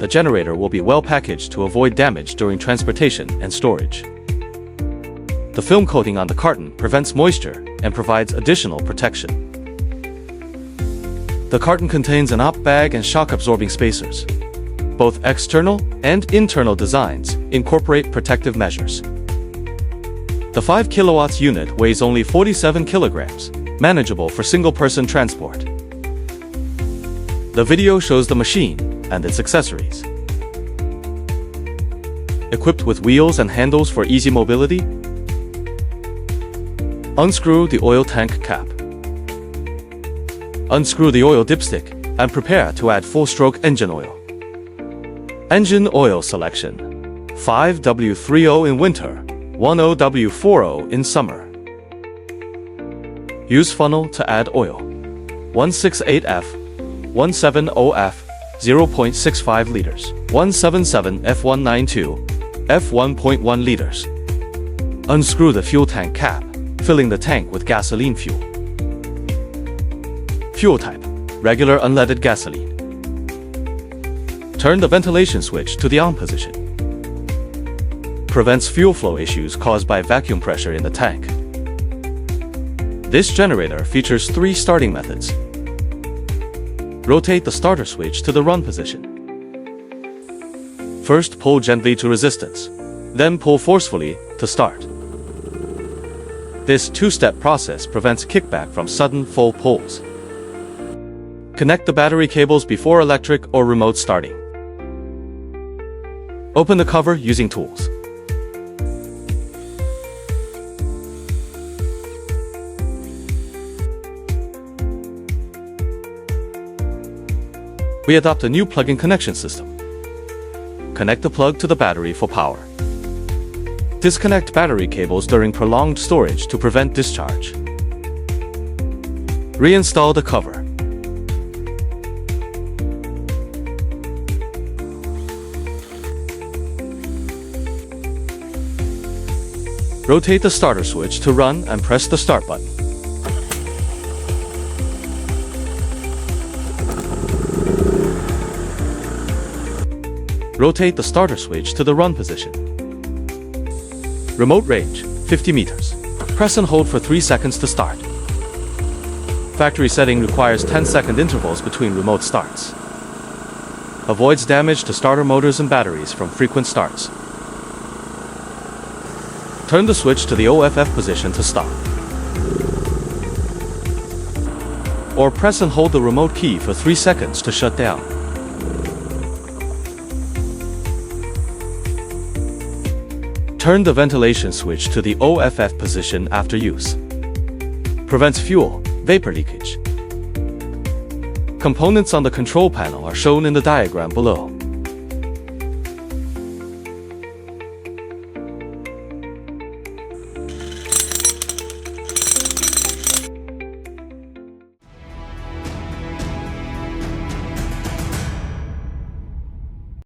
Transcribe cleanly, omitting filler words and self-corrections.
the generator will be well packaged to avoid damage during transportation and storage. The film coating on the carton prevents moisture and provides additional protection. The carton contains an op bag and shock-absorbing spacers. Both external and internal designs incorporate protective measures. The 5 kilowatts unit weighs only 47 kilograms, manageable for single-person transport. The video shows the machine and its accessories. Equipped with wheels and handles for easy mobility, unscrew the oil tank cap. Unscrew the oil dipstick and prepare to add full-stroke engine oil. Engine oil selection: 5W30 in winter, 10W40 in summer. Use funnel to add oil: 168F, 170F, 0.65 liters, 177F192, F1.1 liters. Unscrew the fuel tank cap, filling the tank with gasoline fuel. Fuel type: regular unleaded gasoline. Turn the ventilation switch to the on position. Prevents fuel flow issues caused by vacuum pressure in the tank. This generator features 3 starting methods. Rotate the starter switch to the run position. First, pull gently to resistance, then pull forcefully to start. This 2-step process prevents kickback from sudden full pulls. Connect the battery cables before electric or remote starting. Open the cover using tools. We adopt a new plug-in connection system. Connect the plug to the battery for power. Disconnect battery cables during prolonged storage to prevent discharge. Reinstall the cover. Rotate the starter switch to run and press the start button. Rotate the starter switch to the run position. Remote range: 50 meters. Press and hold for 3 seconds to start. Factory setting requires 10-second intervals between remote starts. Avoids damage to starter motors and batteries from frequent starts. Turn the switch to the OFF position to stop. Or press and hold the remote key for 3 seconds to shut down. Turn the ventilation switch to the OFF position after use. Prevents fuel, vapor leakage. Components on the control panel are shown in the diagram below.